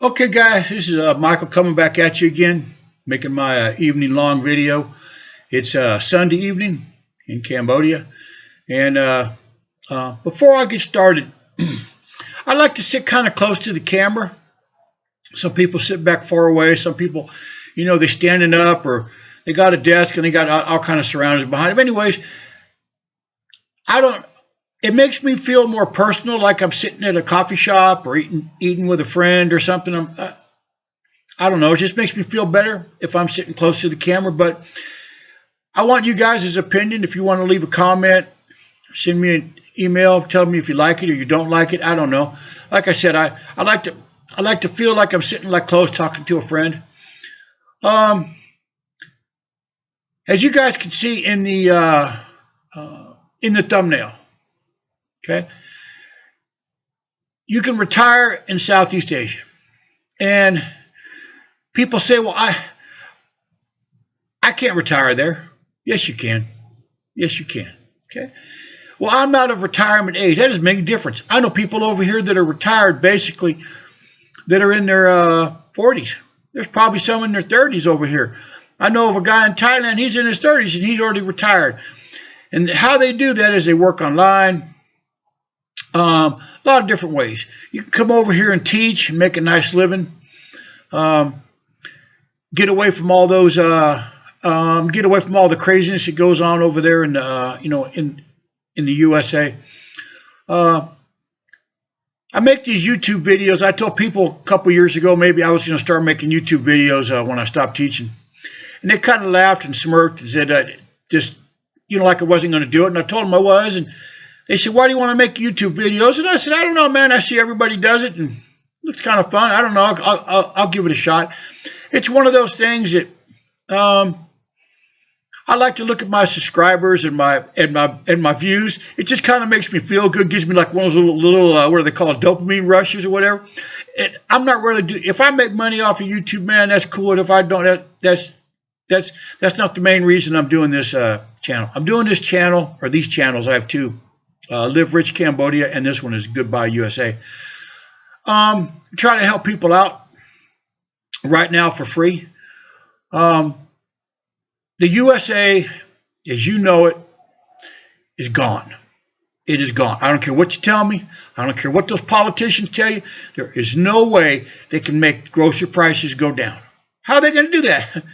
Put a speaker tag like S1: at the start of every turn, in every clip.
S1: Okay, guys, this is Michael coming back at you again, making my evening long video. It's Sunday evening in Cambodia, and before I get started, I like to sit kind of close to the camera. Some people sit back far away. Some people, they're standing up or they got a desk and they got all kind of surroundings behind them. Anyways, I don't. It makes me feel more personal, like I'm sitting at a coffee shop or eating with a friend or something. I don't know. It just makes me feel better if I'm sitting close to the camera. But I want you guys' opinion. If you want to leave a comment, send me an email. Tell me if you like it or you don't like it. I don't know. Like I said, I like to feel like I'm sitting like close talking to a friend. As you guys can see in the thumbnail, okay, you can retire in Southeast Asia, and people say, "Well, I can't retire there." Yes, you can. Yes, you can. Okay. Well, I'm not of retirement age. That doesn't make a difference. I know people over here that are retired, basically, that are in their 40s. There's probably some in their 30s over here. I know of a guy in Thailand. He's in his 30s and he's already retired. And how they do that is they work online. A lot of different ways. You can come over here and teach and make a nice living. Get away from all those. Get away from all the craziness that goes on over there in in the USA. I make these YouTube videos. I told people a couple years ago maybe I was going to start making YouTube videos when I stopped teaching, and they kind of laughed and smirked and said just like I wasn't going to do it. And I told them I was, and they said, "Why do you want to make YouTube videos?" And I said, "I don't know, man. I see everybody does it, and it looks kind of fun. I don't know. I'll give it a shot." It's one of those things that I like to look at my subscribers and my views. It just kind of makes me feel good. Gives me like one of those little what do they call it, dopamine rushes or whatever. I'm not really if I make money off of YouTube, man, that's cool. And if I don't, that's not the main reason I'm doing this channel. I'm doing this channel, or these channels. I have two. Live Rich Cambodia, and this one is Goodbye USA. Try to help people out right now for free. The USA, as you know it, is gone. It is gone. I don't care what you tell me. I don't care what those politicians tell you. There is no way they can make grocery prices go down. How are they going to do that?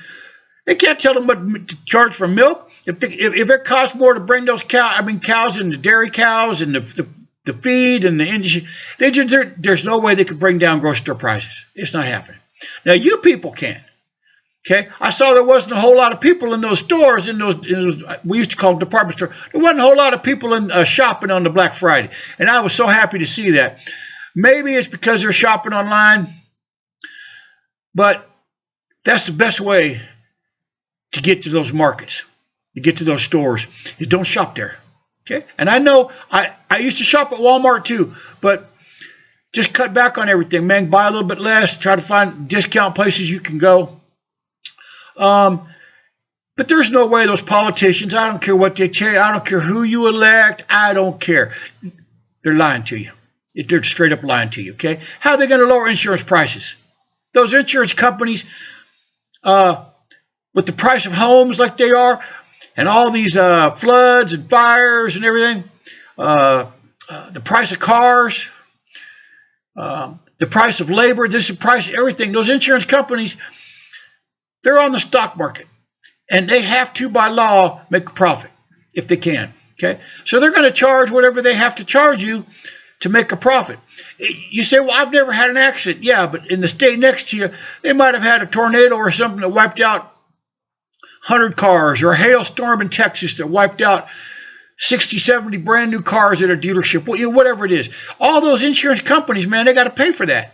S1: They can't tell them what to charge for milk. If it costs more to bring those cows and the dairy cows and the feed and the industry, there's no way they could bring down grocery store prices. It's not happening. Now you people can. Okay, I saw there wasn't a whole lot of people in those stores, in those we used to call them department stores. There wasn't a whole lot of people in shopping on the Black Friday, and I was so happy to see that. Maybe it's because they're shopping online, but that's the best way to get to those markets, to get to those stores, is don't shop there. Okay, and I know I used to shop at Walmart too, but just cut back on everything, man. Buy a little bit less. Try to find discount places you can go. But there's no way those politicians, I don't care what they tell you, I don't care who you elect, I don't care. They're lying to you. They're straight up lying to you, okay? How are they going to lower insurance prices? Those insurance companies, with the price of homes like they are, and all these floods and fires and everything, the price of cars, the price of labor, this is the price of everything. Those insurance companies, they're on the stock market, and they have to, by law, make a profit if they can. Okay, so they're going to charge whatever they have to charge you to make a profit. You say, "Well, I've never had an accident." Yeah, but in the state next to you, they might have had a tornado or something that wiped out 100 cars, or a hailstorm in Texas that wiped out 60, 70 brand new cars at a dealership. Whatever it is, all those insurance companies, man, they got to pay for that.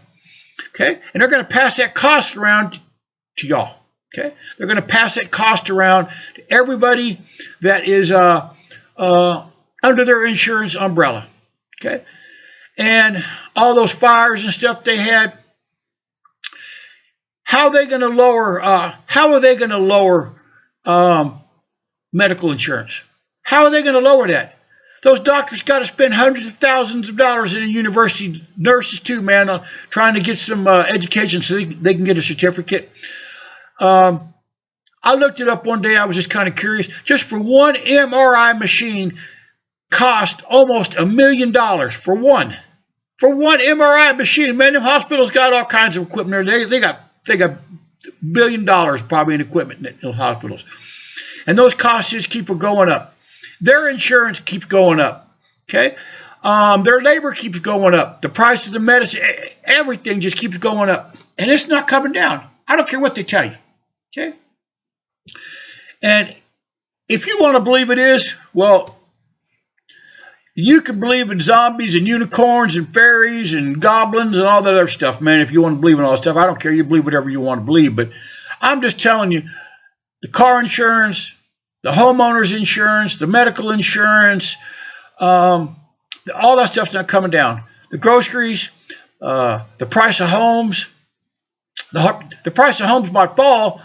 S1: Okay, and they're going to pass that cost around to y'all. Okay, they're going to pass that cost around to everybody that is under their insurance umbrella. Okay, and all those fires and stuff they had. How are they going to lower? How are they going to lower medical insurance? How are they going to lower that? Those doctors got to spend hundreds of thousands of dollars in a university. Nurses too, man, trying to get some education so they can get a certificate. I looked it up one day. I was just kind of curious. Just for one MRI machine cost almost $1 million for one. For one MRI machine, man, them hospitals got all kinds of equipment there. They got $1 billion probably in equipment in those hospitals. And those costs just keep going up. Their insurance keeps going up, okay? Their labor keeps going up. The price of the medicine, everything just keeps going up. And it's not coming down. I don't care what they tell you, okay? And if you want to believe it is, well, you can believe in zombies and unicorns and fairies and goblins and all that other stuff, man, if you want to believe in all that stuff. I don't care. You believe whatever you want to believe. But I'm just telling you, the car insurance, the homeowner's insurance, the medical insurance, all that stuff's not coming down. The groceries, the price of homes, the price of homes might fall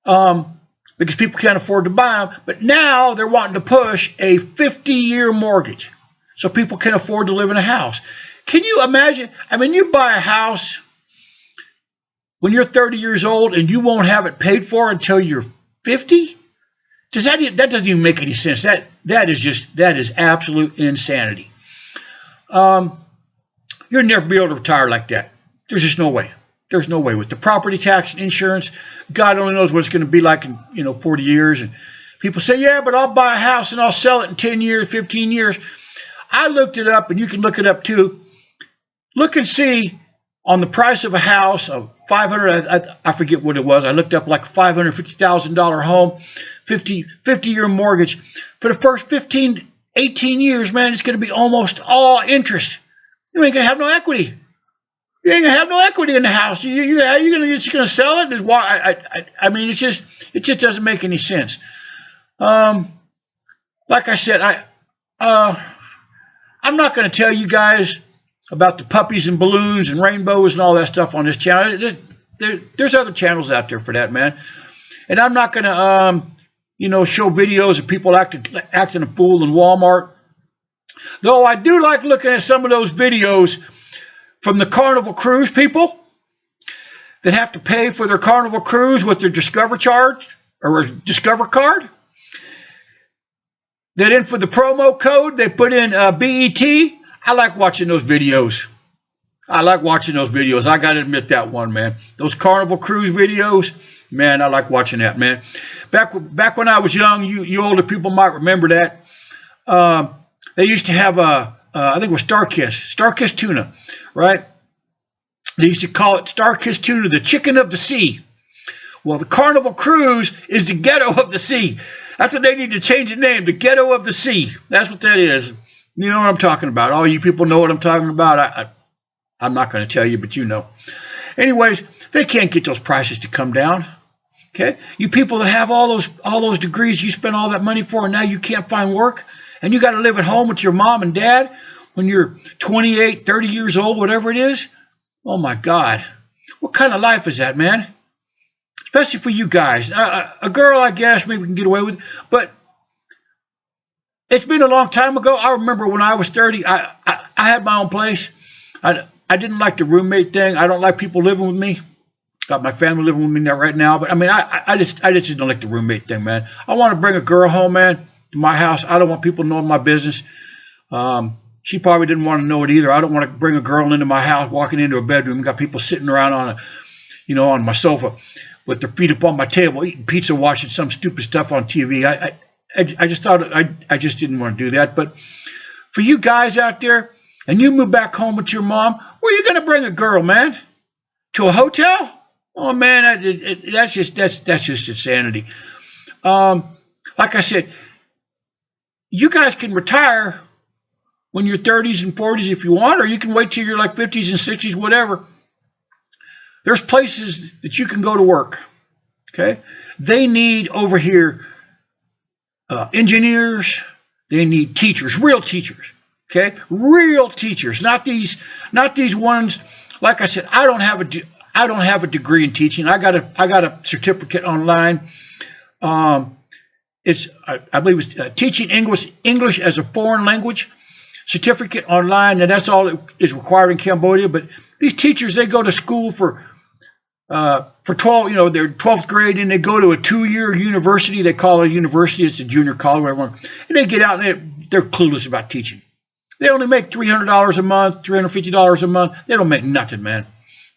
S1: because people can't afford to buy them. But now they're wanting to push a 50-year mortgage so people can afford to live in a house. Can you imagine? I mean, you buy a house when you're 30 years old and you won't have it paid for until you're 50? That doesn't even make any sense. That is absolute insanity. You'll never be able to retire like that. There's just no way. There's no way with the property tax and insurance. God only knows what it's going to be like in 40 years. And people say, yeah, but I'll buy a house and I'll sell it in 10 years, 15 years. I looked it up, and you can look it up too. Look and see on the price of a house of $500. I forget what it was. I looked up like a $550,000 home. 50-year mortgage. For the first 15, 18 years, man, it's going to be almost all interest. You ain't going to have no equity. You ain't going to have no equity in the house. You're just going to sell it? I mean, it just doesn't make any sense. Like I said, I'm not going to tell you guys about the puppies and balloons and rainbows and all that stuff on this channel. There's other channels out there for that, man. And I'm not going to show videos of people acting a fool in Walmart. Though I do like looking at some of those videos from the Carnival Cruise people that have to pay for their Carnival Cruise with their Discover charge or Discover card. That in for the promo code, they put in BET. I like watching those videos. I got to admit that one, man. Those Carnival Cruise videos, man, I like watching that, man. Back when I was young, you older people might remember that. They used to have I think it was Starkiss tuna, right? They used to call it Starkiss tuna, the chicken of the sea. Well, the Carnival Cruise is the ghetto of the sea. That's what they need to change the name, the ghetto of the sea. That's what that is. You know what I'm talking about. All you people know what I'm talking about. I'm not going to tell you, but you know. Anyways, they can't get those prices to come down. Okay, you people that have all those degrees you spend all that money for, and now you can't find work, and you got to live at home with your mom and dad when you're 28, 30 years old, whatever it is. Oh my God, what kind of life is that, man? Especially for you guys. A girl, I guess, maybe we can get away with, but it's been a long time ago. I remember when I was 30, I had my own place. I didn't like the roommate thing. I don't like people living with me. Got my family living with me right now, but I mean, I just don't like the roommate thing, man. I want to bring a girl home, man, to my house. I don't want people knowing my business. She probably didn't want to know it either. I don't want to bring a girl into my house, walking into a bedroom, got people sitting around on my sofa with their feet up on my table, eating pizza, watching some stupid stuff on TV. I just thought I just didn't want to do that. But for you guys out there, and you move back home with your mom, where are you going to bring a girl, man? To a hotel? Oh man, that's just insanity. Like I said, you guys can retire when you're 30s and 40s if you want, or you can wait till you're like 50s and 60s, whatever. There's places that you can go to work. Okay, they need over here engineers. They need teachers, real teachers. Okay, real teachers, not these ones. Like I said, I don't have a degree in teaching. I got a certificate online. I believe it's teaching English as a foreign language certificate online, and that's all that is required in Cambodia. But these teachers, they go to school for 12, they're 12th grade, and they go to a 2-year university. They call it a university. It's a junior college, whatever. And they get out and they're clueless about teaching. They only make $300 a month, $350 a month. They don't make nothing, man.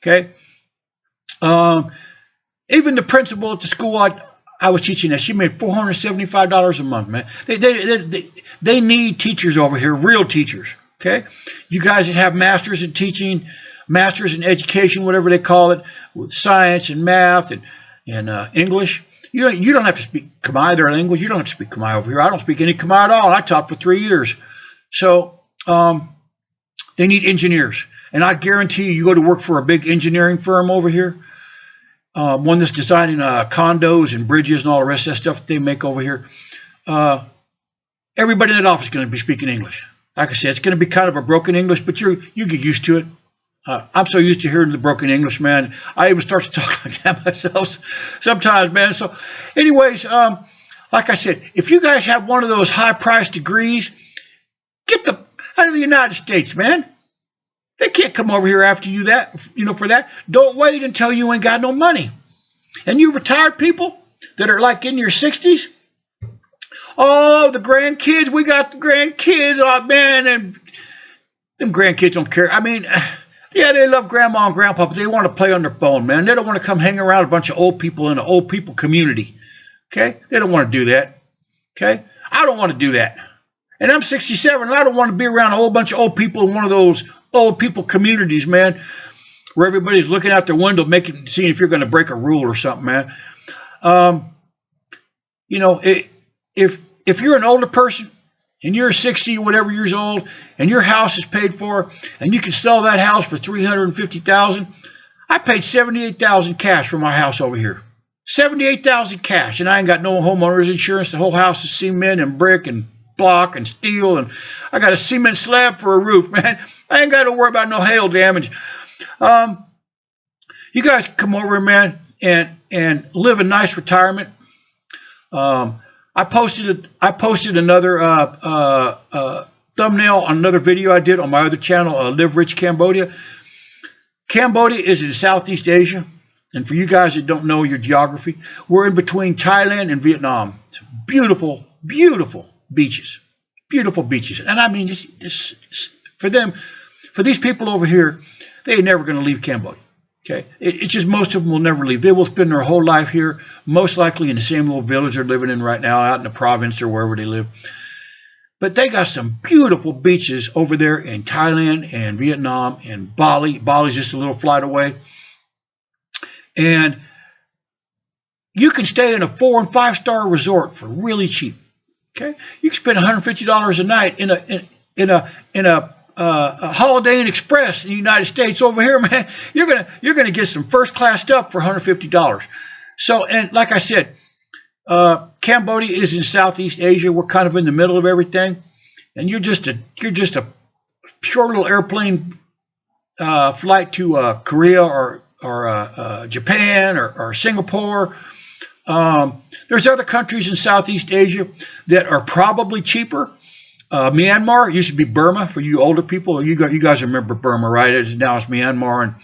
S1: Okay. Even the principal at the school I was teaching at, she made $475 a month, man. They need teachers over here, real teachers. Okay. You guys that have masters in teaching, masters in education, whatever they call it, with science and math and English. You don't have to speak Khmer, their language. You don't have to speak Khmer over here. I don't speak any Khmer at all. I taught for 3 years. So they need engineers. And I guarantee you go to work for a big engineering firm over here, one that's designing condos and bridges and all the rest of that stuff that they make over here. Everybody in that office is going to be speaking English. Like I said, it's going to be kind of a broken English, but you get used to it. I'm so used to hearing the broken English, man. I even start to talk like that myself sometimes, man. So anyways, like I said, if you guys have one of those high-priced degrees, get them out of the United States, man. They can't come over here after you for that. Don't wait until you ain't got no money. And you retired people that are like in your 60s, oh, the grandkids, we got the grandkids, oh, man, and them grandkids don't care. I mean, yeah, they love grandma and grandpa, but they want to play on their phone, man. They don't want to come hang around a bunch of old people in an old people community, okay? They don't want to do that, okay? I don't want to do that. And I'm 67, and I don't want to be around a whole bunch of old people in one of those old people communities, man, where everybody's looking out their window, seeing if you're going to break a rule or something, man. If you're an older person and you're 60 or whatever years old, and your house is paid for, and you can sell that house for $350,000, I paid $78,000 cash for my house over here. $78,000 cash, and I ain't got no homeowner's insurance. The whole house is cement and brick and block and steel, and I got a cement slab for a roof, man. I ain't got to worry about no hail damage. You guys come over, man, and live a nice retirement. I posted another thumbnail on another video I did on my other channel, Live Rich Cambodia. Cambodia is in Southeast Asia, and for you guys that don't know your geography, we're in between Thailand and Vietnam. It's beautiful, beautiful beaches, beautiful beaches. And I mean, for these people over here, they ain't never going to leave Cambodia. Okay, it's just most of them will never leave. They will spend their whole life here, most likely in the same little village they're living in right now, out in the province or wherever they live. But they got some beautiful beaches over there in Thailand and Vietnam and Bali. Bali's just a little flight away. And you can stay in a 4- and 5-star resort for really cheap. Okay, you can spend $150 a night in a Holiday Inn Express in the United States. Over here, man, you're gonna get some first class stuff for $150. So, and like I said, Cambodia is in Southeast Asia. We're kind of in the middle of everything, and you're just a short little airplane flight to Korea or Japan or Singapore. There's other countries in Southeast Asia that are probably cheaper. Myanmar, it used to be Burma for you older people. You guys remember Burma, right? Now it's Myanmar,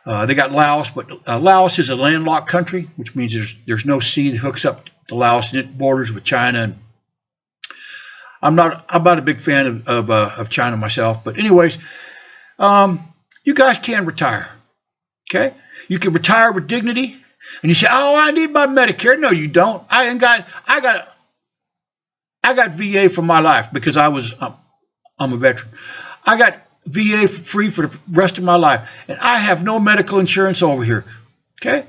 S1: and they got Laos, but Laos is a landlocked country, which means there's no sea that hooks up to Laos, and it borders with China. And I'm not a big fan of China myself, but anyways, you guys can retire. Okay, you can retire with dignity. And you say, "Oh, I need my Medicare." No, you don't. I got VA for my life because I'm a veteran. I got VA free for the rest of my life, and I have no medical insurance over here. Okay,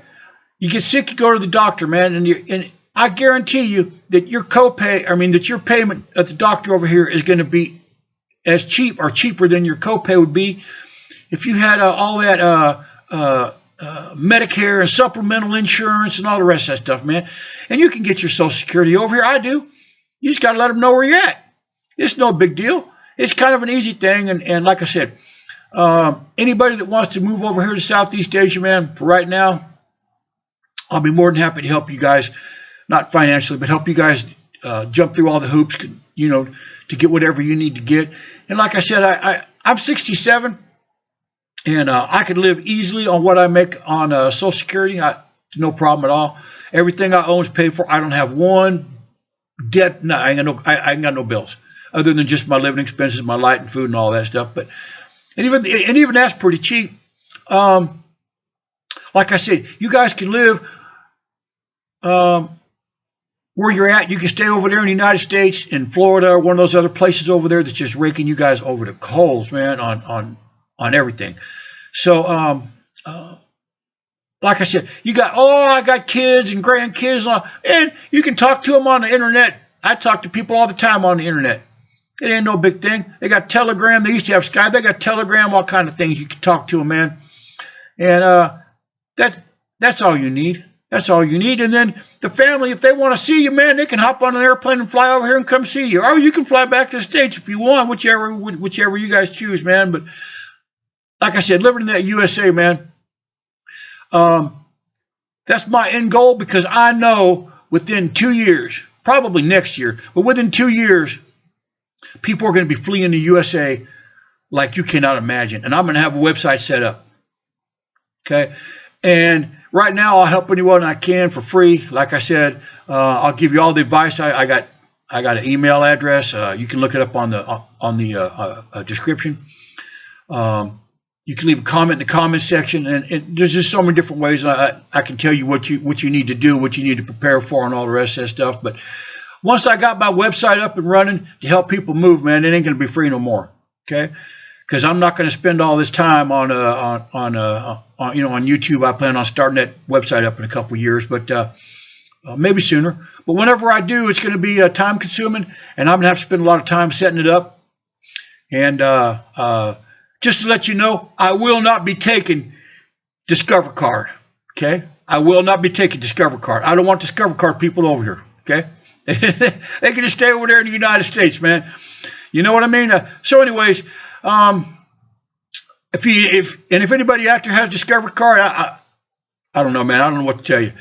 S1: you get sick, you go to the doctor, man, and I guarantee you that your that your payment at the doctor over here is going to be as cheap or cheaper than your copay would be if you had all that Medicare and supplemental insurance and all the rest of that stuff, man. And you can get your Social Security over here. I do. You just got to let them know where you're at. It's no big deal. It's kind of an easy thing. And like I said, anybody that wants to move over here to Southeast Asia, man, for right now, I'll be more than happy to help you guys, not financially, but help you guys jump through all the hoops, you know, to get whatever you need to get. And like I said, I'm 67, and I could live easily on what I make on Social Security. No problem at all. Everything I own is paid for. I don't have one debt. No, I ain't got no bills other than just my living expenses, my light and food and all that stuff. But and even that's pretty cheap. Like I said, you guys can live where you're at. You can stay over there in the United States, in Florida, or one of those other places over there that's just raking you guys over the coals, man, on everything. So, like I said, I got kids and grandkids, and you can talk to them on the internet. I talk to people all the time on the internet. It ain't no big thing. They got Telegram. They used to have Skype. They got Telegram, all kind of things. You can talk to them, man. And that's all you need. That's all you need. And then the family, if they want to see you, man, they can hop on an airplane and fly over here and come see you. Or you can fly back to the States if you want, whichever you guys choose, man. But like I said, living in that USA, man, that's my end goal, because I know within 2 years, probably next year, but within 2 years, people are going to be fleeing the USA like you cannot imagine. And I'm going to have a website set up. Okay? And right now, I'll help anyone I can for free. Like I said, I'll give you all the advice. I got an email address. You can look it up on the description. You can leave a comment in the comment section, and there's just so many different ways. I can tell you what you need to do, what you need to prepare for, and all the rest of that stuff. But once I got my website up and running to help people move, man, it ain't going to be free no more. Okay? Because I'm not going to spend all this time on YouTube. I plan on starting that website up in a couple of years, but maybe sooner. But whenever I do, it's going to be time consuming, and I'm going to have to spend a lot of time setting it up. And just to let you know, I will not be taking Discover Card. Okay, I will not be taking Discover Card. I don't want Discover Card people over here. Okay, they can just stay over there in the United States, man. You know what I mean? So, anyways. If anybody out there has Discover Card, I don't know, man. I don't know what to tell you.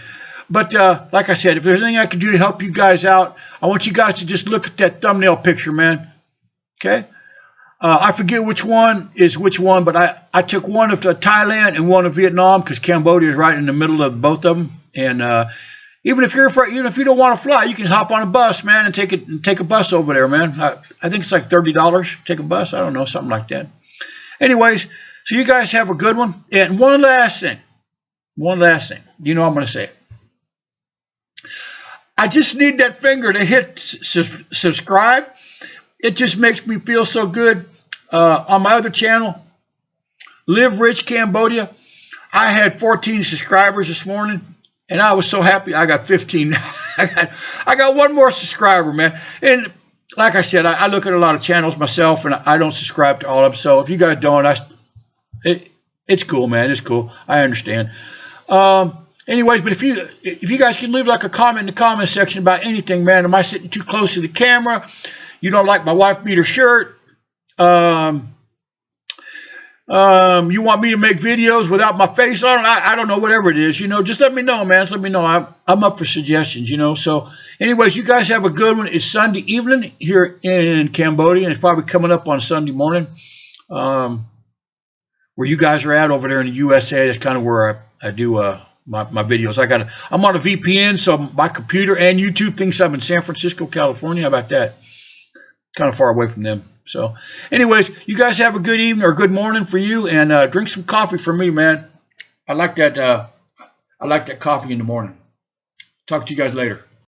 S1: But like I said, if there's anything I can do to help you guys out, I want you guys to just look at that thumbnail picture, man. Okay? I forget which one is which one, but I took one of Thailand and one of Vietnam, because Cambodia is right in the middle of both of them. And even if you don't want to fly, you can hop on a bus, man, and take a bus over there, man. I think it's like $30. Take a bus. I don't know, something like that. Anyways, so you guys have a good one. And one last thing. You know I'm going to say it. I just need that finger to hit subscribe. It just makes me feel so good. On my other channel, Live Rich Cambodia, I had 14 subscribers this morning, and I was so happy. I got 15. I got one more subscriber, man. And like I said, I look at a lot of channels myself, and I don't subscribe to all of them. So if you guys don't, it's cool, man. It's cool. I understand. Anyways, but if you guys can leave like a comment in the comment section about anything, man. Am I sitting too close to the camera? You don't like my wife beater shirt? You want me to make videos without my face on it? I don't know, whatever it is, just let me know, man. Just let me know. I'm up for suggestions, So anyways, you guys have a good one. It's Sunday evening here in Cambodia, and it's probably coming up on Sunday morning. Where you guys are at over there in the USA, that's kind of where I do my videos. I'm on a VPN, so my computer and YouTube thinks I'm in San Francisco, California. How about that? Kind of far away from them. So anyways, you guys have a good evening or good morning for you, and drink some coffee for me, man. I like that coffee in the morning. Talk to you guys later.